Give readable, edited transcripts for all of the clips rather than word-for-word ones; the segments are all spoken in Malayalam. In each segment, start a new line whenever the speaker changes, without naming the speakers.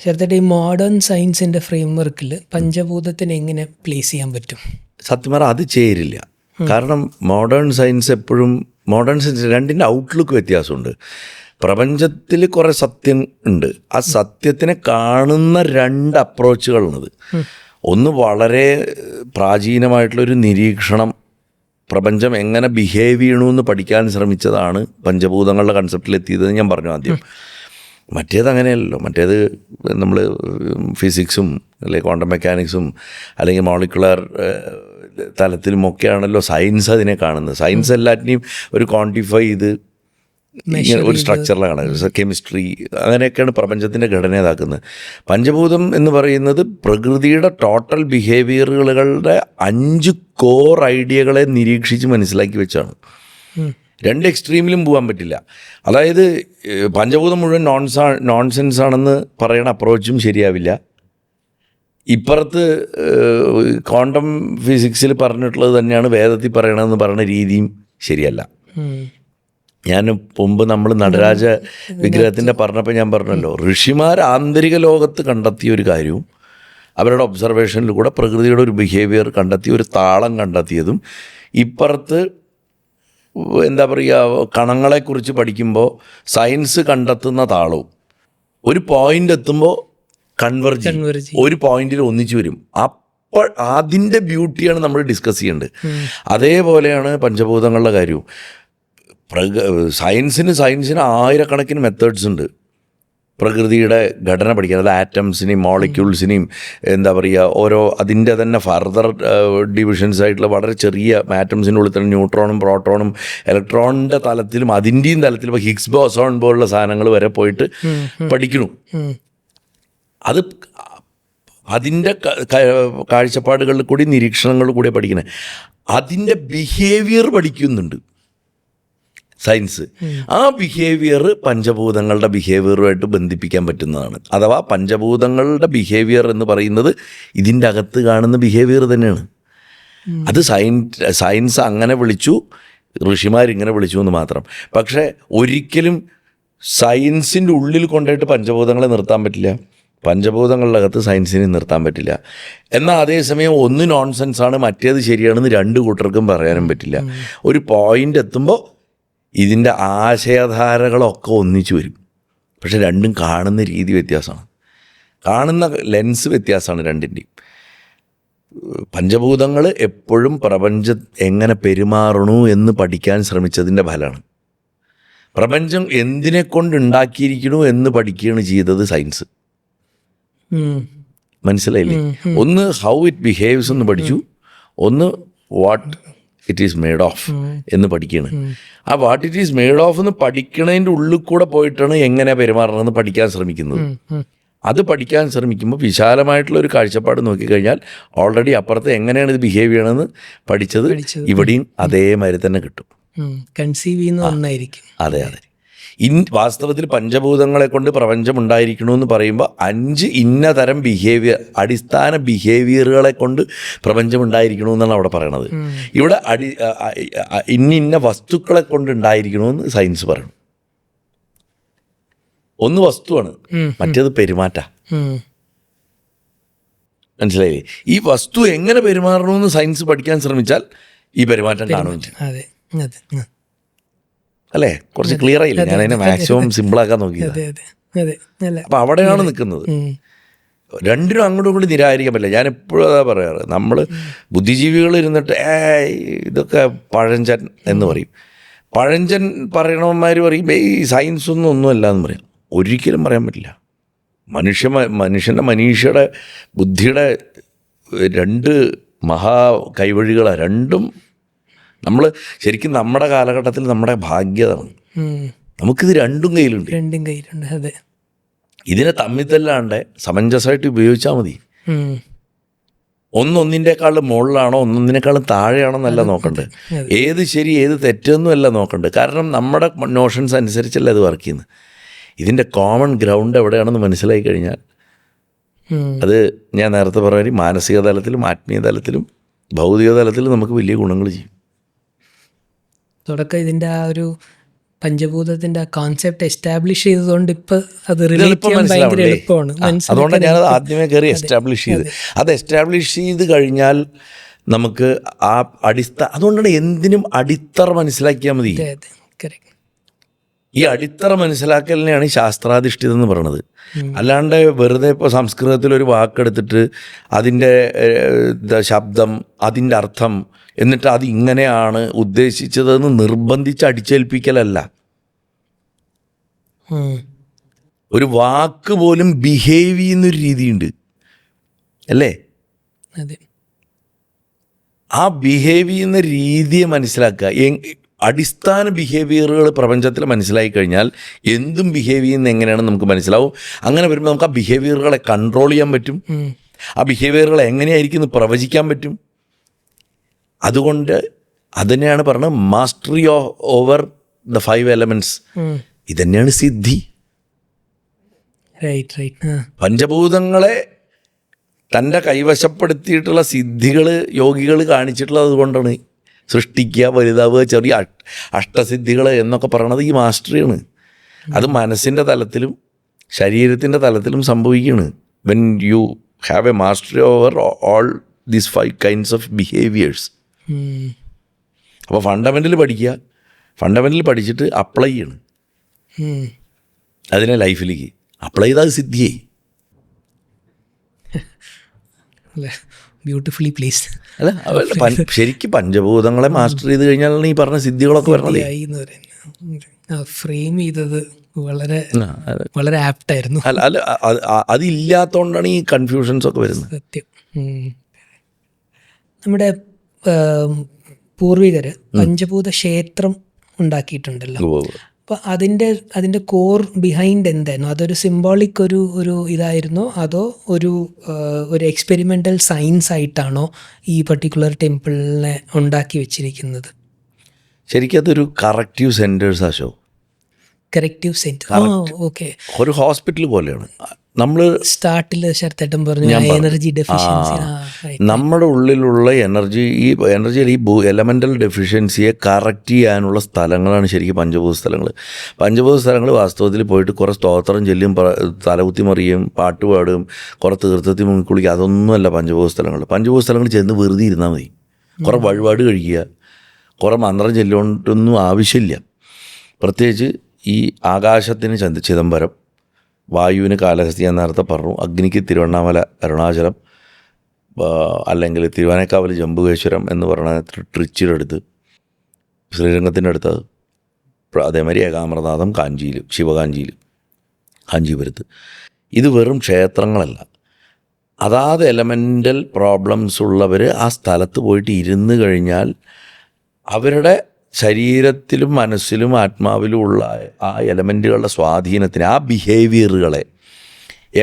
ശരത്തേട്ട, ഈ മോഡേൺ സയൻസിൻ്റെ ഫ്രെയിം വർക്കിൽ പഞ്ചഭൂതത്തിന് എങ്ങനെ പ്ലേസ് ചെയ്യാൻ പറ്റും?
സത്യം പറഞ്ഞാൽ അത് ചേരില്ല. കാരണം മോഡേൺ സയൻസ് എപ്പോഴും മോഡേൺ സയൻസ് രണ്ടിൻ്റെ ഔട്ട്ലുക്ക് വ്യത്യാസമുണ്ട്. പ്രപഞ്ചത്തിൽ കുറേ സത്യം ഉണ്ട്. ആ സത്യത്തിനെ കാണുന്ന രണ്ട് അപ്രോച്ചുകളുള്ളത്. ഒന്ന് വളരെ പ്രാചീനമായിട്ടുള്ളൊരു നിരീക്ഷണം, പ്രപഞ്ചം എങ്ങനെ ബിഹേവ് ചെയ്യണമെന്ന് പഠിക്കാൻ ശ്രമിച്ചതാണ് പഞ്ചഭൂതങ്ങളുടെ കൺസെപ്റ്റിലെത്തിയതെന്ന് ഞാൻ പറഞ്ഞു ആദ്യം. മറ്റേത് അങ്ങനെയല്ലല്ലോ. മറ്റേത് നമ്മൾ ഫിസിക്സും അല്ലെങ്കിൽ ക്വാണ്ടം മെക്കാനിക്സും അല്ലെങ്കിൽ മോളിക്കുലർ തലത്തിലുമൊക്കെയാണല്ലോ സയൻസ് അതിനെ കാണുന്നത്. സയൻസ് എല്ലാറ്റിനെയും ഒരു ക്വാണ്ടിഫൈ ചെയ്ത് ഒരു സ്ട്രക്ചറിലാണ്. കെമിസ്ട്രി അങ്ങനെയൊക്കെയാണ് പ്രപഞ്ചത്തിൻ്റെ ഘടന ഇതാക്കുന്നത്. പഞ്ചഭൂതം എന്ന് പറയുന്നത് പ്രകൃതിയുടെ ടോട്ടൽ ബിഹേവിയറുകളുടെ 5 കോർ ഐഡിയകളെ നിരീക്ഷിച്ച് മനസ്സിലാക്കി വെച്ചാണ്. രണ്ട് എക്സ്ട്രീമിലും പോകാൻ പറ്റില്ല. അതായത് പഞ്ചഭൂതം മുഴുവൻ നോൺസെൻസ് ആണെന്ന് പറയുന്ന അപ്രോച്ചും ശരിയാവില്ല. ഇപ്പുറത്ത് ക്വാണ്ടം ഫിസിക്സിൽ പറഞ്ഞിട്ടുള്ളത് തന്നെയാണ് വേദത്തിൽ പറയണമെന്ന് പറയുന്ന രീതിയും ശരിയല്ല. ഞാൻ മുമ്പ് നമ്മൾ നടരാജ വിഗ്രഹത്തിൻ്റെ പറഞ്ഞപ്പോൾ ഞാൻ പറഞ്ഞല്ലോ, ഋഷിമാർ ആന്തരിക ലോകത്ത് കണ്ടെത്തിയ ഒരു കാര്യവും അവരുടെ ഒബ്സർവേഷനിൽ കൂടെ പ്രകൃതിയുടെ ഒരു ബിഹേവിയർ കണ്ടെത്തി ഒരു താളം കണ്ടെത്തിയതും ഇപ്പുറത്ത് എന്താ പറയുക കണങ്ങളെക്കുറിച്ച് പഠിക്കുമ്പോൾ സയൻസ് കണ്ടെത്തുന്ന താളവും ഒരു പോയിൻ്റ് എത്തുമ്പോൾ കൺവെർജ് ഒരു പോയിന്റിൽ ഒന്നിച്ചു വരും. അപ്പോൾ അതിൻ്റെ ബ്യൂട്ടിയാണ് നമ്മൾ ഡിസ്കസ് ചെയ്യേണ്ടത്. അതേപോലെയാണ് പഞ്ചഭൂതങ്ങളുടെ കാര്യവും. സയൻസിന് ആയിരക്കണക്കിന് മെത്തേഡ്സ് ഉണ്ട് പ്രകൃതിയുടെ ഘടന പഠിക്കാൻ. അത് ആറ്റംസിനെയും മോളിക്യൂൾസിനെയും എന്താ പറയുക ഓരോ അതിൻ്റെ തന്നെ ഫർദർ ഡിവിഷൻസ് ആയിട്ടുള്ള വളരെ ചെറിയ ആറ്റംസിനുള്ളിൽ തന്നെ ന്യൂട്രോണും പ്രോട്ടോണും ഇലക്ട്രോണിൻ്റെ തലത്തിലും അതിൻ്റെയും തലത്തിലും ഇപ്പോൾ ഹിഗ്സ് ബോസോൺ പോലുള്ള സാധനങ്ങൾ വരെ പോയിട്ട് പഠിക്കണു. അത് അതിൻ്റെ കാഴ്ചപ്പാടുകളിൽ കൂടി നിരീക്ഷണങ്ങളിൽ കൂടി പഠിക്കുന്നത്. അതിൻ്റെ ബിഹേവിയർ പഠിക്കുന്നുണ്ട് സയൻസ്. ആ ബിഹേവിയർ പഞ്ചഭൂതങ്ങളുടെ ബിഹേവിയറുമായിട്ട് ബന്ധിപ്പിക്കാൻ പറ്റുന്നതാണ്. അഥവാ പഞ്ചഭൂതങ്ങളുടെ ബിഹേവിയർ എന്ന് പറയുന്നത് ഇതിൻ്റെ അകത്ത് കാണുന്ന ബിഹേവിയർ തന്നെയാണ്. അത് സയൻസ് അങ്ങനെ വിളിച്ചു, ഋഷിമാരിങ്ങനെ വിളിച്ചു എന്ന് മാത്രം. പക്ഷേ ഒരിക്കലും സയൻസിൻ്റെ ഉള്ളിൽ കൊണ്ടുപോയിട്ട് പഞ്ചഭൂതങ്ങളെ നിർത്താൻ പറ്റില്ല, പഞ്ചഭൂതങ്ങളുടെ അകത്ത് സയൻസിനെ നിർത്താൻ പറ്റില്ല. എന്നാൽ അതേസമയം ഒന്ന് നോൺസെൻസാണ് മറ്റേത് ശരിയാണെന്ന് രണ്ട് കൂട്ടർക്കും പറയാനും പറ്റില്ല. ഒരു പോയിൻ്റ് എത്തുമ്പോൾ ഇതിൻ്റെ ആശയധാരകളൊക്കെ ഒന്നിച്ചു വരും. പക്ഷെ രണ്ടും കാണുന്ന രീതി വ്യത്യാസമാണ്, കാണുന്ന ലെൻസ് വ്യത്യാസമാണ് രണ്ടിൻ്റെയും. പഞ്ചഭൂതങ്ങൾ എപ്പോഴും പ്രപഞ്ചം എങ്ങനെ പെരുമാറണു എന്ന് പഠിക്കാൻ ശ്രമിച്ചതിൻ്റെ ഫലമാണ്. പ്രപഞ്ചം എന്തിനെ കൊണ്ടുണ്ടാക്കിയിരിക്കണു എന്ന് പഠിക്കുകയാണ് ചെയ്തത് സയൻസ്. മനസ്സിലായില്ലേ? ഒന്ന് ഹൗ ഇറ്റ് ബിഹേവ്സ് എന്ന് പഠിച്ചു, ഒന്ന് what it is made of എന്ന് പഠിക്കുകയാണ്. ആ what it is made of എന്ന് പഠിക്കണതിൻ്റെ ഉള്ളിൽ കൂടെ പോയിട്ടാണ് എങ്ങനെ പെരുമാറണമെന്ന് പഠിക്കാൻ ശ്രമിക്കുന്നത്. അത് പഠിക്കാൻ ശ്രമിക്കുമ്പോൾ വിശാലമായിട്ടുള്ള ഒരു കാഴ്ചപ്പാട് നോക്കിക്കഴിഞ്ഞാൽ ഓൾറെഡി അപ്പുറത്ത് എങ്ങനെയാണ് ഇത് ബിഹേവ് ചെയ്യണമെന്ന് പഠിച്ചത് ഇവിടെയും അതേമാതിരി തന്നെ കിട്ടും.
കൺസീവ് ചെയ്യുന്ന ഒന്നായിരിക്കും.
അതെ അതെ. വാസ്തവത്തിൽ പഞ്ചഭൂതങ്ങളെ കൊണ്ട് പ്രപഞ്ചം ഉണ്ടായിരിക്കണമെന്ന് പറയുമ്പോൾ 5 ഇന്ന തരം ബിഹേവിയർ, അടിസ്ഥാന ബിഹേവിയറുകളെ കൊണ്ട് പ്രപഞ്ചം ഉണ്ടായിരിക്കണമെന്നാണ് അവിടെ പറയണത്. ഇവിടെ ഇന്ന വസ്തുക്കളെ കൊണ്ട് ഉണ്ടായിരിക്കണമെന്ന് സയൻസ് പറയണം. ഒന്ന് വസ്തുവാണ്, മറ്റേത് പെരുമാറ്റ. മനസ്സിലായില്ലേ? ഈ വസ്തു എങ്ങനെ പെരുമാറണമെന്ന് സയൻസ് പഠിക്കാൻ ശ്രമിച്ചാൽ ഈ പെരുമാറ്റം കാണുകയും ചെയ്യും. അല്ലേ? കുറച്ച് ക്ലിയർ ആയില്ലേ? ഞാൻ അതിനെ മാക്സിമം സിമ്പിളാക്കാൻ നോക്കിയത്. അപ്പം അവിടെയാണ് നിൽക്കുന്നത്. രണ്ടിനും അങ്ങോട്ടും കൂടി നിരാകരിക്കാൻ പറ്റില്ല. ഞാൻ എപ്പോഴും അതാ പറയാറ്, നമ്മൾ ബുദ്ധിജീവികൾ ഇരുന്നിട്ട് ഇതൊക്കെ പഴഞ്ചൻ എന്ന് പറയും. പഴഞ്ചൻ പറയണവന്മാർ പറയും ഈ സയൻസ് ഒന്നുമല്ല എന്ന് പറയും. ഒരിക്കലും പറയാൻ പറ്റില്ല. മനുഷ്യൻ്റെ മനീഷയുടെ ബുദ്ധിയുടെ 2 മഹാ കൈവഴികളാണ് രണ്ടും. നമ്മൾ ശരിക്കും നമ്മുടെ കാലഘട്ടത്തിൽ നമ്മുടെ ഭാഗ്യതാണ്, നമുക്കിത് രണ്ടും കയ്യിലുണ്ട്.
അതെ.
ഇതിനെ തമ്മിൽ തല്ലാണ്ട് സമഞ്ജസമായിട്ട് ഉപയോഗിച്ചാൽ മതി. ഒന്നൊന്നിൻ്റെക്കാളും മുകളിലാണോ ഒന്നൊന്നിനേക്കാളും താഴെയാണോ എന്നല്ല നോക്കണ്ടത്. ഏത് ശരി ഏത് തെറ്റൊന്നും അല്ല നോക്കണ്ടത്. കാരണം നമ്മുടെ നോഷൻസ് അനുസരിച്ചല്ല അത് വർക്ക് ചെയ്യുന്നത്. ഇതിൻ്റെ കോമൺ ഗ്രൗണ്ട് എവിടെയാണെന്ന് മനസ്സിലാക്കി കഴിഞ്ഞാൽ അത് ഞാൻ നേരത്തെ പറഞ്ഞ മാനസിക തലത്തിലും ആത്മീയ തലത്തിലും ഭൗതിക തലത്തിലും നമുക്ക് വലിയ ഗുണങ്ങൾ ചെയ്യും.
തുടക്കം ഇതിൻ്റെ ആ ഒരു പഞ്ചഭൂതത്തിന്റെ ആ കോൺസെപ്റ്റ് എസ്റ്റാബ്ലിഷ് ചെയ്തതുകൊണ്ട് ഇപ്പൊ അത് റിലേറ്റ്
എളുപ്പം
ചെയ്യാൻ ഭയങ്കര
മനസ്സിലാവില്ലേ?
എളുപ്പമാണ്.
അതുകൊണ്ട് ഞാനത് ആദ്യമേ കയറി എസ്റ്റാബ്ലിഷ് ചെയ്ത് അത് എസ്റ്റാബ്ലിഷ് ചെയ്ത് കഴിഞ്ഞാൽ നമുക്ക് ആ അതുകൊണ്ടാണ് എന്തിനും അടിത്തറ മനസ്സിലാക്കിയാൽ മതി.
കറക്റ്റ്.
ഈ അടിത്തറ മനസ്സിലാക്കലിനെയാണ് ഈ ശാസ്ത്രാധിഷ്ഠിതം എന്ന് പറയുന്നത്. അല്ലാണ്ട് വെറുതെ ഇപ്പോൾ സംസ്കൃതത്തിലൊരു വാക്കെടുത്തിട്ട് അതിൻ്റെ ശബ്ദം, അതിൻ്റെ അർത്ഥം, എന്നിട്ട് അത് ഇങ്ങനെയാണ് ഉദ്ദേശിച്ചതെന്ന് നിർബന്ധിച്ച് അടിച്ചേൽപ്പിക്കലല്ല. ഒരു വാക്ക് പോലും ബിഹേവ് ചെയ്യുന്നൊരു രീതിയുണ്ട് അല്ലേ?
അതെ.
ആ ബിഹേവ് ചെയ്യുന്ന രീതിയെ മനസ്സിലാക്കുക. അടിസ്ഥാന ബിഹേവിയറുകൾ പ്രപഞ്ചത്തിൽ മനസ്സിലാക്കി കഴിഞ്ഞാൽ എന്തും ബിഹേവ് ചെയ്യുന്ന എങ്ങനെയാണെന്ന് നമുക്ക് മനസ്സിലാവും. അങ്ങനെ വരുമ്പോൾ നമുക്ക് ആ ബിഹേവിയറുകളെ കൺട്രോൾ ചെയ്യാൻ പറ്റും. ആ ബിഹേവിയറുകൾ എങ്ങനെയായിരിക്കും എന്ന് പ്രവചിക്കാൻ പറ്റും. അതുകൊണ്ട് അതിനെയാണ് പറഞ്ഞത് മാസ്റ്ററി ഓവർ ദ 5 എലമെൻറ്റ്സ്. ഇതന്നെയാണ് സിദ്ധി. പഞ്ചഭൂതങ്ങളെ തൻ്റെ കൈവശപ്പെടുത്തിയിട്ടുള്ള സിദ്ധികൾ യോഗികൾ കാണിച്ചിട്ടുള്ളത് അതുകൊണ്ടാണ്. സൃഷ്ടിക്കുക, വലുതാവുക, ചെറിയ അഷ്ടസിദ്ധികൾ എന്നൊക്കെ പറയണത് ഈ മാസ്റ്ററിയാണ്. അത് മനസ്സിൻ്റെ തലത്തിലും ശരീരത്തിൻ്റെ തലത്തിലും സംഭവിക്കുകയാണ്. When you have a mastery over all these 5 kinds of behaviours. അപ്പോൾ ഫണ്ടമെൻ്റൽ പഠിക്കുക, ഫണ്ടമെൻ്റൽ പഠിച്ചിട്ട് അപ്ലൈ ചെയ്യണം അതിനെ ലൈഫിലേക്ക്. അപ്ലൈ ചെയ്താൽ സിദ്ധിയായി.
Beautifully placed.
അല്ല, ശരിക്കും പഞ്ചഭൂതങ്ങളെ മാസ്റ്റർ ചെയ്ത് കഴിഞ്ഞാലാണ് ഈ പറഞ്ഞ സിദ്ധികളൊക്കെ വരണത്.
ഫ്രെയിം ചെയ്തത് വളരെ വളരെ ആപ്റ്റായിരുന്നു.
അല്ല അതില്ലാത്തതുകൊണ്ടാണ് ഈ കൺഫ്യൂഷൻസ് ഒക്കെ വരുന്നത്.
സത്യം. നമ്മുടെ പൂർവികര് പഞ്ചഭൂത ക്ഷേത്രം ഉണ്ടാക്കിയിട്ടുണ്ടല്ലോ. അപ്പോൾ അതിൻ്റെ കോർ ബിഹൈൻഡ് എന്തായിരുന്നു? അതൊരു സിംബോളിക് ഒരു ഇതായിരുന്നോ, അതോ ഒരു എക്സ്പെരിമെൻ്റൽ സയൻസ് ആയിട്ടാണോ ഈ പർട്ടിക്കുലർ ടെമ്പിളിനെ ഉണ്ടാക്കി വെച്ചിരിക്കുന്നത്?
ശരിക്കും അതൊരു കറക്റ്റീവ് സെൻറ്റേഴ്സ് ആശോ.
Corrective centre. ഓക്കെ.
ഒരു ഹോസ്പിറ്റൽ പോലെയാണ്. നമ്മൾ
സ്റ്റാർട്ടിൽ ശരത്തേട്ടൻ പറഞ്ഞു എനർജി ഡെഫിഷ്യൻസി.
നമ്മുടെ ഉള്ളിലുള്ള ഈ എലമെൻ്റൽ ഡെഫിഷ്യൻസിയെ കറക്റ്റ് ചെയ്യാനുള്ള സ്ഥലങ്ങളാണ് ശരിക്കും പഞ്ചഭൂത സ്ഥലങ്ങൾ. പഞ്ചഭൂത സ്ഥലങ്ങൾ വാസ്തവത്തിൽ പോയിട്ട് കുറേ സ്തോത്രം ചൊല്ലും, തലകുത്തി മറിയും, പാട്ടുപാടും, കുറേ തീർത്ഥത്തിൽ മുങ്ങിക്കുളിക്കുക, അതൊന്നുമല്ല പഞ്ചഭൂത സ്ഥലങ്ങൾ. പഞ്ചഭൂത സ്ഥലങ്ങൾ ചെന്ന് വെറുതെ ഇരുന്നാൽ മതി. കുറേ വഴിപാട് കഴിക്കുക, കുറേ മന്ത്രം ചൊല്ലുകൊണ്ടൊന്നും ആവശ്യമില്ല. പ്രത്യേകിച്ച് ഈ ആകാശത്തിന് ചിദംബരം, വായുവിന് കാലഹസ്തി ഞാൻ നേരത്തെ പറഞ്ഞു, അഗ്നിക്ക് തിരുവണ്ണാമല അരുണാചലം, അല്ലെങ്കിൽ തിരുവാനേക്കാവൽ ജംബുകേശ്വരം എന്ന് പറഞ്ഞ ട്രിച്ചിയുടെ അടുത്ത്, ശ്രീരംഗത്തിൻ്റെ അടുത്ത്, അതേമാതിരി ഏകാമൃതനാഥം കാഞ്ചിയിൽ, ശിവകാഞ്ചിയിൽ, കാഞ്ചീപുരത്ത്. ഇത് വെറും ക്ഷേത്രങ്ങളല്ല. അതാത് എലമെൻ്റൽ പ്രോബ്ലംസ് ഉള്ളവർ ആ സ്ഥലത്ത് പോയിട്ട് ഇരുന്ന് കഴിഞ്ഞാൽ അവരുടെ ശരീരത്തിലും മനസ്സിലും ആത്മാവിലും ഉള്ള ആ എലമെൻറ്റുകളുടെ സ്വാധീനത്തിന്, ആ ബിഹേവിയറുകളെ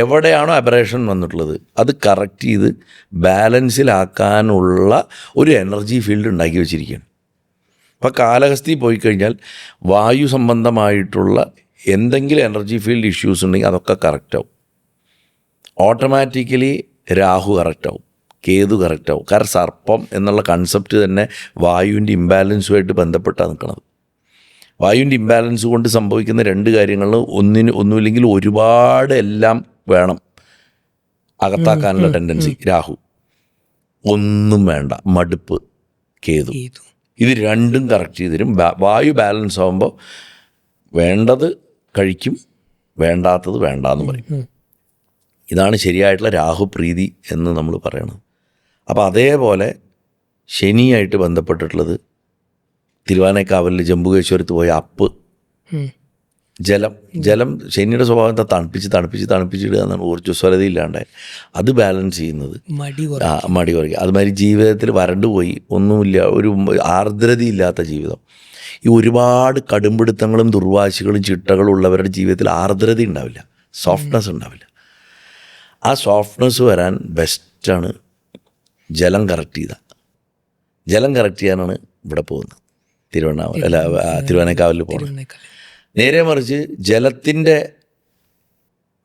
എവിടെയാണോ അബറേഷൻ വന്നിട്ടുള്ളത് അത് കറക്റ്റ് ചെയ്ത് ബാലൻസിലാക്കാനുള്ള ഒരു എനർജി ഫീൽഡ് ഉണ്ടാക്കി വെച്ചിരിക്കുകയാണ്. അപ്പോൾ കാലഹസ്തി പോയി കഴിഞ്ഞാൽ വായു സംബന്ധമായിട്ടുള്ള എന്തെങ്കിലും എനർജി ഫീൽഡ് ഇഷ്യൂസ് ഉണ്ടെങ്കിൽ അതൊക്കെ കറക്റ്റാവും. ഓട്ടോമാറ്റിക്കലി രാഹു കറക്റ്റാവും, കേതു കറക്റ്റാവും. കാരണം സർപ്പം എന്നുള്ള കൺസെപ്റ്റ് തന്നെ വായുവിൻ്റെ ഇംബാലൻസുമായിട്ട് ബന്ധപ്പെട്ടാണ് നിൽക്കുന്നത്. വായുവിൻ്റെ ഇംബാലൻസ് കൊണ്ട് സംഭവിക്കുന്ന 2 കാര്യങ്ങൾ, ഒന്നുമില്ലെങ്കിൽ ഒരുപാട് എല്ലാം വേണം അകത്താക്കാനുള്ള ടെൻഡൻസി രാഹു, ഒന്നും വേണ്ട മടുപ്പ് കേതു. ഇത് രണ്ടും കറക്റ്റ് ചെയ്ത് തരും. വായു ബാലൻസ് ആകുമ്പോൾ വേണ്ടത് കഴിക്കും, വേണ്ടാത്തത് വേണ്ടാന്ന് പറയും. ഇതാണ് ശരിയായിട്ടുള്ള രാഹുപ്രീതി എന്ന് നമ്മൾ പറയണത്. അപ്പോൾ അതേപോലെ ശനിയായിട്ട് ബന്ധപ്പെട്ടിട്ടുള്ളത് തിരുവാനേക്കാവലിൽ ജംബുകേശ്വരത്ത് പോയ അപ്പ്, ജലം ശനിയുടെ സ്വഭാവത്തെ തണുപ്പിച്ചിടുക എന്നാണ്. ഊർജ്ജസ്വലതയില്ലാണ്ട് അത് ബാലൻസ് ചെയ്യുന്നത്, മടി കുറയ്ക്കുക. അതുമാതിരി ജീവിതത്തിൽ വരണ്ടു പോയി, ഒന്നുമില്ല, ഒരു ആർദ്രതയില്ലാത്ത ജീവിതം. ഈ ഒരുപാട് കടുംപിടുത്തങ്ങളും ദുർവാശികളും ചിട്ടകളും ഉള്ളവരുടെ ജീവിതത്തിൽ ആർദ്രത ഉണ്ടാവില്ല, സോഫ്റ്റ്നെസ് ഉണ്ടാവില്ല. ആ സോഫ്റ്റ്നെസ് വരാൻ ബെസ്റ്റാണ് ജലം കറക്റ്റ് ചെയ്യാനാണ് ഇവിടെ പോകുന്നത്. തിരുവനക്കാവലിൽ പോകുന്നത്. നേരെ മറിച്ച് ജലത്തിൻ്റെ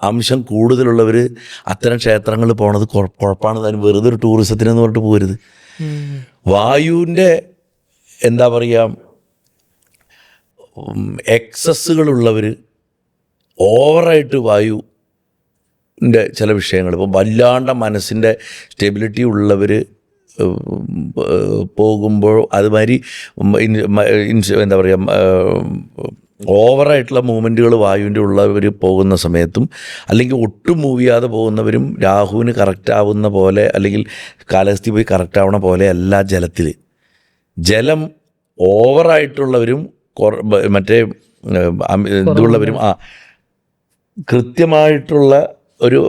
അംശം കൂടുതലുള്ളവർ അത്തരം ക്ഷേത്രങ്ങളിൽ പോണത് കുഴപ്പമാണ്. അതിന് വെറുതെ ഒരു ടൂറിസത്തിനെന്ന് പറഞ്ഞിട്ട് പോകരുത്. വായുവിൻ്റെ എന്താ പറയുക, എക്സസ്സുകളുള്ളവർ, ഓവറായിട്ട് വായുവിൻ്റെ ചില വിഷയങ്ങൾ, ഇപ്പോൾ വല്ലാണ്ട മനസ്സിൻ്റെ സ്റ്റെബിലിറ്റി ഉള്ളവർ പോകുമ്പോൾ അതുമാതിരി എന്താ പറയുക, ഓവറായിട്ടുള്ള മൂവ്മെൻറ്റുകൾ വായുവിൻ്റെ ഉള്ളവർ പോകുന്ന സമയത്തും, അല്ലെങ്കിൽ ഒട്ടും മൂവ് ചെയ്യാതെ പോകുന്നവരും രാഹുവിന് കറക്റ്റ് ആവുന്ന പോലെ, അല്ലെങ്കിൽ കാലഹസ്തി പോയി കറക്റ്റ് ആവണ പോലെ അല്ല ജലത്തിൽ. ജലം ഓവറായിട്ടുള്ളവരും മറ്റേ ഇതുള്ളവരും കൃത്യമായിട്ടുള്ള ഒരു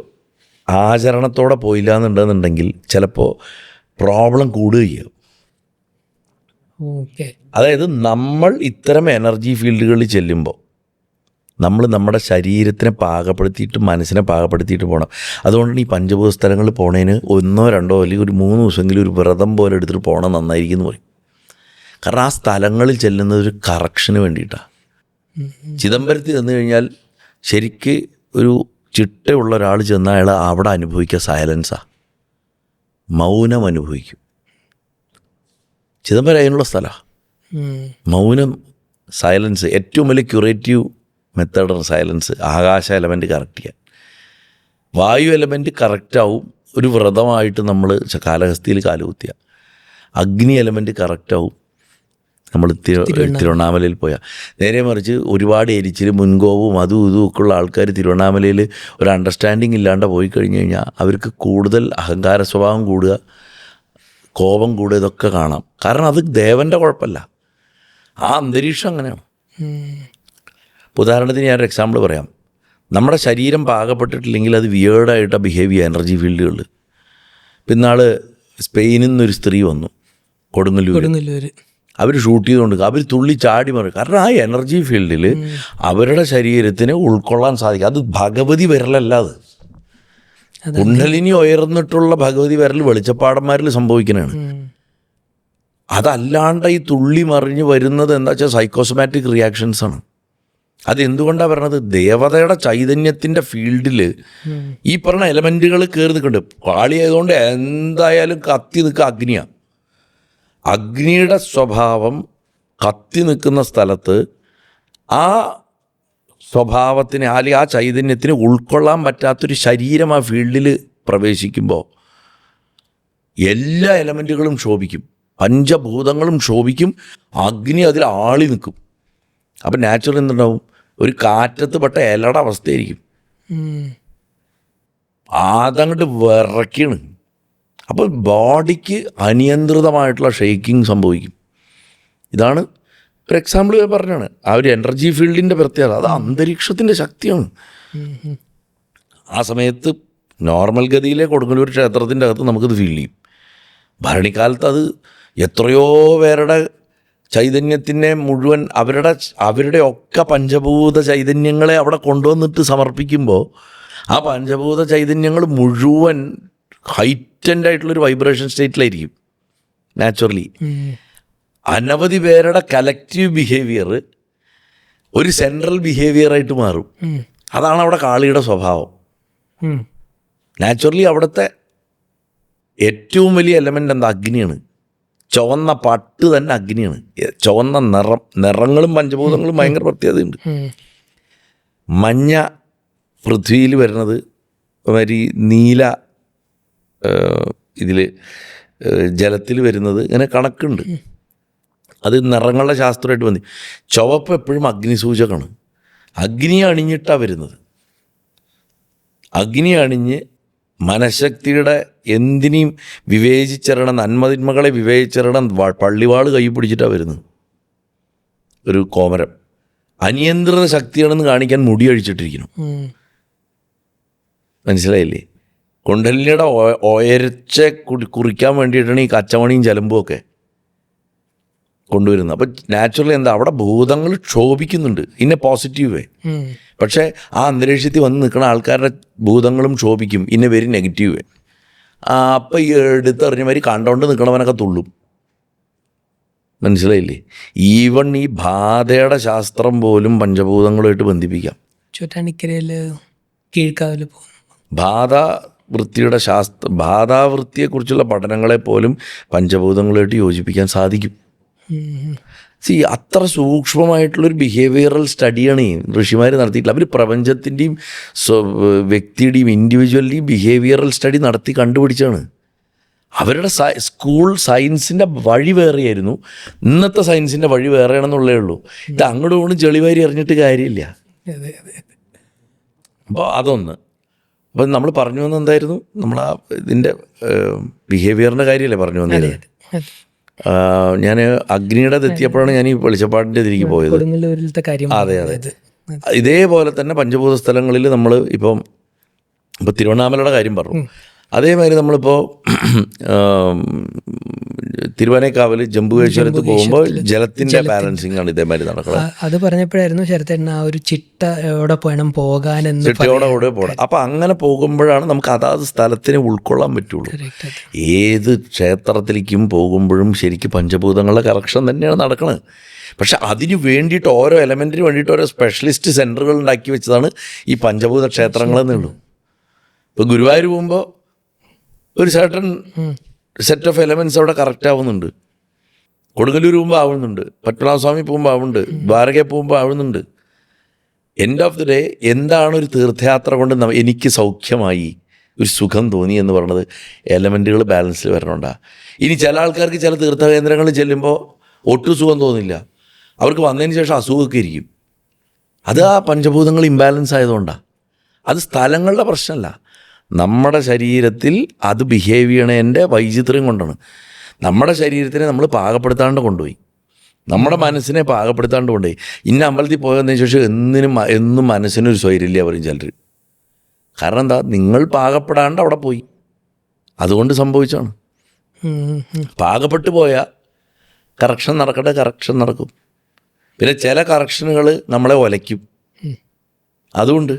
ആചരണത്തോടെ പോയില്ല എന്നുണ്ടെന്നുണ്ടെങ്കിൽ ചിലപ്പോൾ പ്രോബ്ലം കൂടുകയും. അതായത് നമ്മൾ ഇത്തരം എനർജി ഫീൽഡുകളിൽ ചെല്ലുമ്പോൾ നമ്മൾ നമ്മുടെ ശരീരത്തിനെ പാകപ്പെടുത്തിയിട്ട് മനസ്സിനെ പാകപ്പെടുത്തിയിട്ട് പോകണം. അതുകൊണ്ടാണ് ഈ പഞ്ചഭൂത സ്ഥലങ്ങളിൽ പോണതിന് 1 2 അല്ലെങ്കിൽ ഒരു 3 ദിവസമെങ്കിലും ഒരു വ്രതം പോലെ എടുത്തിട്ട് പോകണം, നന്നായിരിക്കും എന്ന് പറയും. കാരണം ആ സ്ഥലങ്ങളിൽ ചെല്ലുന്നത് ഒരു കറക്ഷന് വേണ്ടിയിട്ടാണ്. ചിദംബരത്തിൽ ചെന്ന് കഴിഞ്ഞാൽ ശരിക്ക് ഒരു ചിട്ടയുള്ള ഒരാൾ ചെന്നാൽ അയാൾ അവിടെ അനുഭവിക്കുക സൈലൻസാണ്, മൗനം അനുഭവിക്കും. ചിദംബരം അതിനുള്ള സ്ഥലമാണ്. മൗനം, സൈലൻസ്, ഏറ്റവും വലിയ ക്യൂറേറ്റീവ് മെത്തേഡാണ് സൈലൻസ്. ആകാശ എലമെൻറ്റ് കറക്റ്റ് ചെയ്യാൻ, വായു എലമെൻറ്റ് കറക്റ്റാവും. ഒരു വ്രതമായിട്ട് നമ്മൾ കാലഹസ്തിയിൽ കാലുകുത്തിയ അഗ്നി എലമെൻറ്റ് കറക്റ്റാവും. നമ്മൾ തിരുവണ്ണാമലയിൽ പോയാൽ. നേരെ മറിച്ച് ഒരുപാട് എരിച്ചിൽ, മുൻകോവും അതും ഇതും ഒക്കെ ഉള്ള ആൾക്കാർ തിരുവണ്ണാമലയിൽ ഒരു അണ്ടർസ്റ്റാൻഡിങ് ഇല്ലാണ്ട് പോയി കഴിഞ്ഞ് കഴിഞ്ഞാൽ അവർക്ക് കൂടുതൽ അഹങ്കാര സ്വഭാവം കൂടുക, കോപം കൂടുക, ഇതൊക്കെ കാണാം. കാരണം അത് ദേവൻ്റെ കുഴപ്പമല്ല, ആ അന്തരീക്ഷം അങ്ങനെയാണ്. ഉദാഹരണത്തിന് ഞാനൊരു എക്സാമ്പിൾ പറയാം. നമ്മുടെ ശരീരം പാകപ്പെട്ടിട്ടില്ലെങ്കിൽ അത് വിയേർഡായിട്ടാണ് ബിഹേവ് ചെയ്യുക എനർജി ഫീൽഡുകളിൽ. പിന്നാൾ സ്പെയിനിൽ നിന്നൊരു സ്ത്രീ വന്നു, കൊടുങ്ങല്ലൂർ. അവർ ഷൂട്ട് ചെയ്തുകൊണ്ട് അവർ തുള്ളി ചാടി മറി. കാരണം ആ എനർജി ഫീൽഡിൽ അവരുടെ ശരീരത്തിന് ഉൾക്കൊള്ളാൻ സാധിക്കും. അത് ഭഗവതി വിരലല്ല, അത് കുണ്ഡലിനി ഉയർന്നിട്ടുള്ള ഭഗവതി വിരൽ വെളിച്ചപ്പാടന്മാരിൽ സംഭവിക്കുന്നതാണ്. അതല്ലാണ്ട് ഈ തുള്ളി മറിഞ്ഞ് വരുന്നത് എന്താ വെച്ചാൽ സൈക്കോസമാറ്റിക് റിയാക്ഷൻസ് ആണ്. അതെന്തുകൊണ്ടാണ് പറയണത്? ദേവതയുടെ ചൈതന്യത്തിൻ്റെ ഫീൽഡിൽ ഈ പറഞ്ഞ എലമെൻറ്റുകൾ കയറി നിൽക്കുന്നുണ്ട്. പാളിയായതുകൊണ്ട് എന്തായാലും കത്തി നിൽക്കുക അഗ്നിയാണ്. അഗ്നിയുടെ സ്വഭാവം കത്തി നിൽക്കുന്ന സ്ഥലത്ത് ആ സ്വഭാവത്തിന് അല്ലെങ്കിൽ ആ ചൈതന്യത്തിന് ഉൾക്കൊള്ളാൻ പറ്റാത്തൊരു ശരീരം ആ ഫീൽഡിൽ പ്രവേശിക്കുമ്പോൾ എല്ലാ എലമെൻറ്റുകളും ശോഭിക്കും, പഞ്ചഭൂതങ്ങളും ശോഭിക്കും, അഗ്നി അതിൽ ആളി നിൽക്കും. അപ്പം നാച്ചുറൽ എന്തുണ്ടാവും? ഒരു കാറ്റത്ത് പെട്ട ഇലയുടെ അവസ്ഥയായിരിക്കും. അതങ്ങോട്ട് വിറയ്ക്കാണ്. അപ്പോൾ ബോഡിക്ക് അനിയന്ത്രിതമായിട്ടുള്ള ഷെയ്ക്കിങ് സംഭവിക്കും. ഇതാണ് ഒരു എക്സാമ്പിൾ പറഞ്ഞാണ്. ആ ഒരു എനർജി ഫീൽഡിൻ്റെ പ്രത്യേകത അത് അന്തരീക്ഷത്തിൻ്റെ ശക്തിയാണ്. ആ സമയത്ത് നോർമൽ ഗതിയിലെ കൊടുങ്ങല്ലൂർ ക്ഷേത്രത്തിൻ്റെ അകത്ത് നമുക്കത് ഫീൽ ചെയ്യും. ഭരണിക്കാലത്ത് അത് എത്രയോ പേരുടെ ചൈതന്യത്തിനെ മുഴുവൻ അവരുടെ ഒക്കെ പഞ്ചഭൂത ചൈതന്യങ്ങളെ അവിടെ കൊണ്ടുവന്നിട്ട് സമർപ്പിക്കുമ്പോൾ ആ പഞ്ചഭൂത ചൈതന്യങ്ങൾ മുഴുവൻ ഹൈറ്റൻഡ് ആയിട്ടുള്ളൊരു വൈബ്രേഷൻ സ്റ്റേറ്റിലായിരിക്കും നാച്ചുറലി. അനവധി പേരുടെ കലക്റ്റീവ് ബിഹേവിയർ ഒരു സെൻട്രൽ ബിഹേവിയറായിട്ട് മാറും. അതാണ് അവിടെ കാളിയുടെ സ്വഭാവം. നാച്ചുറലി അവിടുത്തെ ഏറ്റവും വലിയ എലമെൻ്റ് എന്താ? അഗ്നിയാണ്. ചുവന്ന പട്ട് തന്നെ അഗ്നിയാണ്. ചുവന്ന നിറങ്ങളും പഞ്ചഭൂതങ്ങളും ഭയങ്കര പ്രത്യേകതയുണ്ട്. മഞ്ഞ പൃഥ്വിയിൽ വരുന്നത് മാതിരി നീല ഇതിൽ ജലത്തിൽ വരുന്നത് ഇങ്ങനെ കണക്കുണ്ട്. അത് നിറങ്ങളുടെ ശാസ്ത്രമായിട്ട് വന്നി. ചുവപ്പ് എപ്പോഴും അഗ്നിസൂചകമാണ്. അഗ്നി അണിഞ്ഞിട്ടാണ് വരുന്നത്. അഗ്നി അണിഞ്ഞ് മനഃശക്തിയുടെ എന്തിനേയും വിവേചിച്ചിരണം, നന്മതിന്മകളെ വിവേചിച്ചിരണം പള്ളിവാൾ കൈ പിടിച്ചിട്ടാണ് വരുന്നത്. ഒരു കോമരം അനിയന്ത്രിത ശക്തിയാണെന്ന് കാണിക്കാൻ മുടി അഴിച്ചിട്ടിരിക്കുന്നു. മനസ്സിലായില്ലേ? കുണ്ഡലിനിയുടെ ഉയർച്ച കുറിക്കാൻ വേണ്ടിയിട്ടാണ് ഈ കച്ചമണിയും ചലമ്പും ഒക്കെ കൊണ്ടുവരുന്നത്. അപ്പം നാച്ചുറലി എന്താ അവിടെ ഭൂതങ്ങൾ ക്ഷോഭിക്കുന്നുണ്ട് ഇന്ന പോസിറ്റീവ് വേ. പക്ഷേ ആ അന്തരീക്ഷത്തിൽ വന്ന് നിൽക്കുന്ന ആൾക്കാരുടെ ഭൂതങ്ങളും ക്ഷോഭിക്കും ഇന്ന വെരി നെഗറ്റീവ് വേ. അപ്പം ഈ എടുത്തെറിഞ്ഞ മാതിരി കണ്ടോണ്ട് നിൽക്കണവനൊക്കെ തുള്ളും. മനസ്സിലായില്ലേ? ഈവൺ ഈ ബാധയുടെ ശാസ്ത്രം പോലും പഞ്ചഭൂതങ്ങളുമായിട്ട് ബന്ധിപ്പിക്കാം.
ചോറ്റാനിക്കരയിൽ കീഴ്ക്കാവിൽ
ബാധാവൃത്തിയെക്കുറിച്ചുള്ള പഠനങ്ങളെപ്പോലും പഞ്ചഭൂതങ്ങളുമായിട്ട് യോജിപ്പിക്കാൻ സാധിക്കും. അത്ര സൂക്ഷ്മമായിട്ടുള്ളൊരു ബിഹേവിയറൽ സ്റ്റഡിയാണ് ഈ ഋഷിമാർ നടത്തിയിട്ടില്ല. അവർ പ്രപഞ്ചത്തിൻ്റെയും വ്യക്തിയുടെയും ഇൻഡിവിജ്വലിൻ്റെയും ബിഹേവിയറൽ സ്റ്റഡി നടത്തി കണ്ടുപിടിച്ചാണ്. അവരുടെ സ്കൂൾ സയൻസിൻ്റെ വഴി വേറെയായിരുന്നു, ഇന്നത്തെ സയൻസിൻ്റെ വഴി വേറെയാണെന്നുള്ളേ ഉള്ളൂ. ഇത് അങ്ങോട്ട് പോകണം ചെളിവാരി എറിഞ്ഞിട്ട് കാര്യമില്ല. അപ്പോൾ അതൊന്ന്. അപ്പം നമ്മൾ പറഞ്ഞു വന്നത് എന്തായിരുന്നു, നമ്മൾ ആ ഇതിൻ്റെ ബിഹേവിയറിൻ്റെ കാര്യമല്ലേ പറഞ്ഞു വന്നത്. ഞാൻ അഗ്നിയുടെ എത്തിയപ്പോഴാണ് ഞാൻ ഈ വെളിച്ചപ്പാടിൻ്റെ ഇതിലേക്ക് പോയത്. അതെ അതെ. ഇതേപോലെ തന്നെ പഞ്ചഭൂത സ്ഥലങ്ങളിൽ നമ്മൾ ഇപ്പോൾ തിരുവണ്ണാമലയുടെ കാര്യം പറഞ്ഞു. അതേമാതിരി നമ്മളിപ്പോൾ തിരുവനക്കാവിൽ ജംബുകേശ്വരത്ത് പോകുമ്പോൾ ജലത്തിൻ്റെ ബാലൻസിങ് ആണ് ഇതേമാതിരി നടക്കുന്നത്.
അത് പറഞ്ഞപ്പോഴായിരുന്നു ശരത്തേട്ടൻ ആ ഒരു ചിട്ടയോടെ വേണം പോകാനെന്ന്.
ചിട്ടയോടെ പോകണം. അപ്പം അങ്ങനെ പോകുമ്പോഴാണ് നമുക്ക് അതാത് സ്ഥലത്തിനെ ഉൾക്കൊള്ളാൻ പറ്റുള്ളൂ. ഏത് ക്ഷേത്രത്തിലേക്കും പോകുമ്പോഴും ശരിക്കും പഞ്ചഭൂതങ്ങളുടെ കറക്ഷൻ തന്നെയാണ് നടക്കുന്നത്. പക്ഷെ അതിന് വേണ്ടിയിട്ട് ഓരോ എലമെൻറ്റിന് വേണ്ടിയിട്ട് ഓരോ സ്പെഷ്യലിസ്റ്റ് സെൻറ്ററുകൾ ഉണ്ടാക്കി വെച്ചതാണ് ഈ പഞ്ചഭൂത ക്ഷേത്രങ്ങളെന്നേ ഉള്ളൂ. ഇപ്പോൾ ഗുരുവായൂർ പോകുമ്പോൾ ഒരു സർട്ടൺ സെറ്റ് ഓഫ് എലമെൻറ്റ്സ് അവിടെ കറക്റ്റ് ആവുന്നുണ്ട്. കൊടുങ്ങല്ലൂർ പോകുമ്പോൾ ആവുന്നുണ്ട്, പത്മനാഭസ്വാമി പോകുമ്പോൾ ആവുന്നുണ്ട്, ദ്വാരകയിൽ പോകുമ്പോൾ ആവുന്നുണ്ട്. എൻഡ് ഓഫ് ദി ഡേ എന്താണ് ഒരു തീർത്ഥയാത്ര കൊണ്ട് എനിക്ക് സൗഖ്യമായി, ഒരു സുഖം തോന്നി എന്ന് പറയുന്നത് എലമെൻറ്റുകൾ ബാലൻസിൽ വരണുണ്ടാ. ഇനി ചില ആൾക്കാർക്ക് ചില തീർത്ഥകേന്ദ്രങ്ങളിൽ ചെല്ലുമ്പോൾ ഒട്ടും സുഖം തോന്നില്ല, അവർക്ക് വന്നതിന് ശേഷം അസുഖമൊക്കെ ഇരിക്കും. അത് ആ പഞ്ചഭൂതങ്ങൾ ഇംബാലൻസ് ആയതുകൊണ്ടാണ്. അത് സ്ഥലങ്ങളുടെ പ്രശ്നമല്ല, നമ്മുടെ ശരീരത്തിൽ അത് ബിഹേവ് ചെയ്യണതിൻ്റെ വൈചിത്ര്യം കൊണ്ടാണ്. നമ്മുടെ ശരീരത്തിനെ നമ്മൾ പാകപ്പെടുത്താണ്ട് കൊണ്ടുപോയി, നമ്മുടെ മനസ്സിനെ പാകപ്പെടുത്താണ്ട് കൊണ്ടുപോയി. ഇന്ന അമ്പലത്തിൽ പോയതിനു ശേഷം എന്നും മനസ്സിനൊരു സ്വൈര്യമില്ല പറയും ചിലർ. കാരണം എന്താ, നിങ്ങൾ പാകപ്പെടാണ്ട് അവിടെ പോയി, അതുകൊണ്ട് സംഭവിച്ചാണ്. പാകപ്പെട്ടു പോയാൽ കറക്ഷൻ നടക്കട്ടെ, കറക്ഷൻ നടക്കും. പിന്നെ ചില കറക്ഷനുകൾ നമ്മളെ ഒലയ്ക്കും, അതുകൊണ്ട്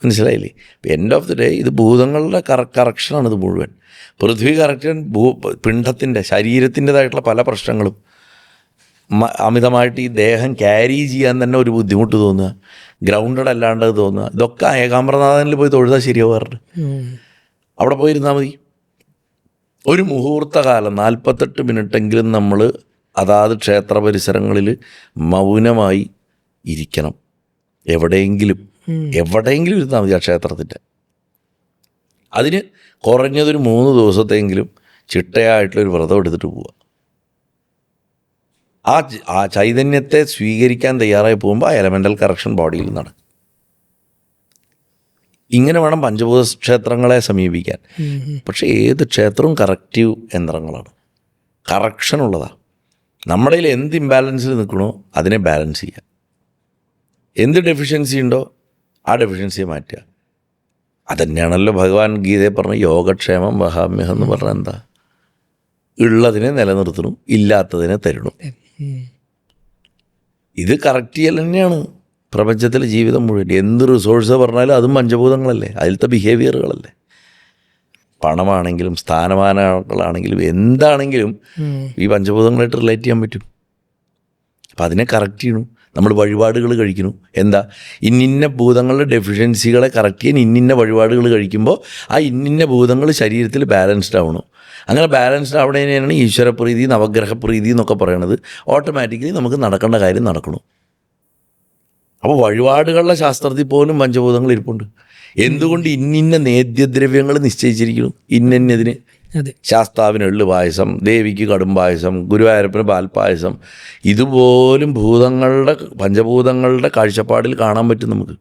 മനസ്സിലായില്ലേ. എൻഡ് ഓഫ് ദി ഡേ ഇത് ഭൂതങ്ങളുടെ കറക്ഷനാണ് ഇത് മുഴുവൻ. പൃഥ്വി കറക്ഷൻ പിണ്ഡത്തിൻ്റെ ശരീരത്തിൻ്റെതായിട്ടുള്ള പല പ്രശ്നങ്ങളും, അമിതമായിട്ട് ഈ ദേഹം ക്യാരി ചെയ്യാൻ തന്നെ ഒരു ബുദ്ധിമുട്ട് തോന്നുക, ഗ്രൗണ്ടഡ് അല്ലാണ്ട് തോന്നുക, ഇതൊക്കെ ഏകാംബരനാഥനിൽ പോയി തൊഴുതാൽ ശരിയാവാറുണ്ട്. അവിടെ പോയിരുന്നാൽ മതി. ഒരു മുഹൂർത്തകാലം 48 മിനിറ്റെങ്കിലും നമ്മൾ അതാത് ക്ഷേത്ര പരിസരങ്ങളിൽ മൗനമായി ഇരിക്കണം. എവിടെയെങ്കിലും ഇരുന്നാൽ മതി ആ ക്ഷേത്രത്തിൻ്റെ. അതിന് കുറഞ്ഞതൊരു 3 ദിവസത്തെങ്കിലും ചിട്ടയായിട്ടുള്ളൊരു വ്രതം എടുത്തിട്ട് പോവുക. ആ ചൈതന്യത്തെ സ്വീകരിക്കാൻ തയ്യാറായി പോകുമ്പോൾ ആ എലമെൻ്റൽ കറക്ഷൻ ബോഡിയിൽ നടക്കും. ഇങ്ങനെ വേണം പഞ്ചഭൂത ക്ഷേത്രങ്ങളെ സമീപിക്കാൻ. പക്ഷേ ഏത് ക്ഷേത്രവും കറക്റ്റീവ് യന്ത്രങ്ങളാണ്, കറക്ഷനുള്ളതാണ്. നമ്മുടെ കയ്യിൽ എന്ത് ഇംബാലൻസിൽ നിൽക്കണോ അതിനെ ബാലൻസ് ചെയ്യുക. എന്ത് ഡെഫിഷ്യൻസി ഉണ്ടോ ആ ഡെഫിഷ്യൻസിയെ മാറ്റുക. അതന്നെയാണല്ലോ ഭഗവാൻ ഗീതയെ പറഞ്ഞ യോഗക്ഷേമം വഹാമ്യഹം എന്ന് പറഞ്ഞാൽ എന്താ, ഉള്ളതിനെ നിലനിർത്തണം, ഇല്ലാത്തതിനെ തരണം. ഇത് കറക്റ്റ് ചെയ്യൽ തന്നെയാണ് പ്രപഞ്ചത്തിലെ ജീവിതം മുഴുവൻ. എന്ത് റിസോഴ്സ് പറഞ്ഞാലും അതും പഞ്ചഭൂതങ്ങളല്ലേ, അതിലത്തെ ബിഹേവിയറുകളല്ലേ. പണമാണെങ്കിലും സ്ഥാനമാനങ്ങളാണെങ്കിലും എന്താണെങ്കിലും ഈ പഞ്ചഭൂതങ്ങളായിട്ട് റിലേറ്റ് ചെയ്യാൻ പറ്റും. അപ്പം അതിനെ കറക്റ്റ് ചെയ്യണം. നമ്മൾ വഴിപാടുകൾ കഴിക്കുന്നു, എന്താ, ഇന്നിന്ന ഭൂതങ്ങളുടെ ഡെഫിഷ്യൻസികളെ കറക്റ്റ് ചെയ്യാൻ ഇന്നിന്ന വഴിപാടുകൾ കഴിക്കുമ്പോൾ ആ ഇന്നിന്ന ഭൂതങ്ങൾ ശരീരത്തിൽ ബാലൻസ്ഡ് ആവണം. അങ്ങനെ ബാലൻസ്ഡ് ആവണേനാണ് ഈശ്വരപ്രീതി, നവഗ്രഹപ്രീതി എന്നൊക്കെ പറയണത്. ഓട്ടോമാറ്റിക്കലി നമുക്ക് നടക്കേണ്ട കാര്യം നടക്കണം. അപ്പോൾ വഴിപാടുകളുടെ ശാസ്ത്രത്തിൽ പോലും പഞ്ചഭൂതങ്ങൾ ഇരിപ്പുണ്ട്. എന്തുകൊണ്ട് ഇന്നിന്ന നേദ്യദ്രവ്യങ്ങൾ നിശ്ചയിച്ചിരിക്കുന്നു, ഇന്നതിന്. ശാസ്താവിന് എള്ളു പായസം, ദേവിക്ക് കടും പായസം, ഗുരുവായൂരപ്പന് പാൽപ്പായസം. ഇതുപോലും ഭൂതങ്ങളുടെ പഞ്ചഭൂതങ്ങളുടെ കാഴ്ചപ്പാടിൽ കാണാൻ പറ്റും നമുക്ക്,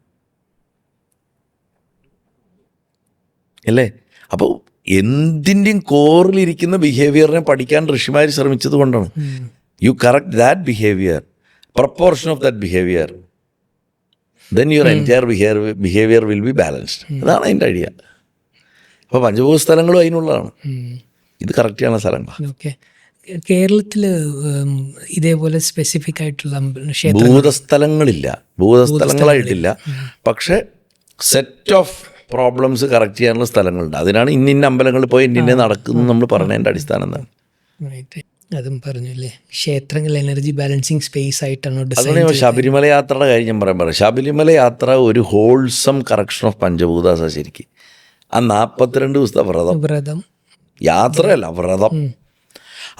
അല്ലേ. അപ്പോൾ എന്തിൻ്റെയും കോറിലിരിക്കുന്ന ബിഹേവിയറിനെ പഠിക്കാൻ ഋഷിമാർ ശ്രമിച്ചത് കൊണ്ടാണ്. U correct that behaviour, proportion of that behaviour, then your entire behavior will be balanced. അതാണ് അതിൻ്റെ ഐഡിയ. അപ്പോൾ പഞ്ചഭൂത സ്ഥലങ്ങളും അതിനുള്ളതാണ്. ഇത് കറക്റ്റ് ചെയ്യുന്ന സ്ഥലങ്ങളാണ്.
ഓക്കെ. കേരളത്തിൽ ഇതേപോലെ സ്പെസിഫിക് ആയിട്ടുള്ള
ഭൂതസ്ഥലങ്ങളില്ല, ഭൂതസ്ഥലങ്ങളായിട്ടില്ല. പക്ഷേ സെറ്റ് ഓഫ് പ്രോബ്ലംസ് കറക്റ്റ് ചെയ്യാനുള്ള സ്ഥലങ്ങളുണ്ട്. അതിനാണ് ഇന്നിന്ന അമ്പലങ്ങളിൽ പോയി ഇന്നിന്നെ നടക്കുന്നു നമ്മൾ പറഞ്ഞതിൻ്റെ അടിസ്ഥാനം എന്താണ്.
അതും പറഞ്ഞല്ലേ, ക്ഷേത്രങ്ങൾ എനർജി ബാലൻസിങ് സ്പേസ് ആയിട്ടാണ്.
അതുകൊണ്ട് ശബരിമല യാത്രയുടെ കാര്യം ഞാൻ പറയാം. ശബരിമല യാത്ര ഒരു ഹോൾസം കറക്ഷൻ ഓഫ് പഞ്ചഭൂതാസ. ശരിക്കും ആ 42 ദിവസത്തെ വ്രതം യാത്രയല്ല, വ്രതം.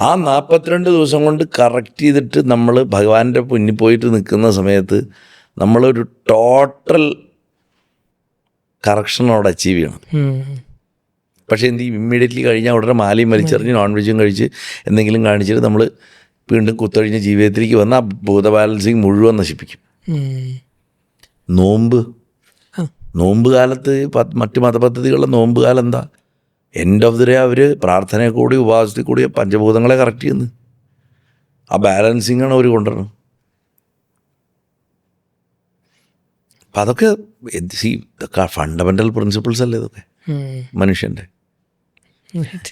ആ 42 ദിവസം കൊണ്ട് കറക്റ്റ് ചെയ്തിട്ട് നമ്മൾ ഭഗവാന്റെ മുന്നിൽ പോയിട്ട് നിൽക്കുന്ന സമയത്ത് നമ്മളൊരു ടോട്ടൽ കറക്ഷനോട് അച്ചീവ് ചെയ്യണം. പക്ഷേ എന്ത് ചെയ്യും, ഇമ്മീഡിയറ്റ്ലി കഴിഞ്ഞാൽ ഉടനെ മാലയും വലിച്ചെറിഞ്ഞ് നോൺ വെജും കഴിച്ച് എന്തെങ്കിലും കാണിച്ചിട്ട് നമ്മൾ വീണ്ടും കുത്തഴിഞ്ഞ ജീവിതത്തിലേക്ക് വന്ന് ആ ഭൂത ബാലൻസിങ് മുഴുവൻ നശിപ്പിക്കും. നോമ്പ് കാലത്ത് മറ്റ് മതപദ്ധതികളുടെ നോമ്പ് കാലം എന്താ, എൻഡ് ഓഫ് ദി ഡേ അവർ പ്രാർത്ഥനയെ കൂടി ഉപവാസത്തിൽ കൂടി പഞ്ചഭൂതങ്ങളെ കറക്റ്റ് ചെയ്യുന്നു. ആ ബാലൻസിങ്ങാണ് അവർ കൊണ്ടുവരണം. അപ്പം അതൊക്കെ ഇതൊക്കെ ഫണ്ടമെൻ്റൽ പ്രിൻസിപ്പിൾസ് അല്ലേ ഇതൊക്കെ മനുഷ്യൻ്റെ.
Right.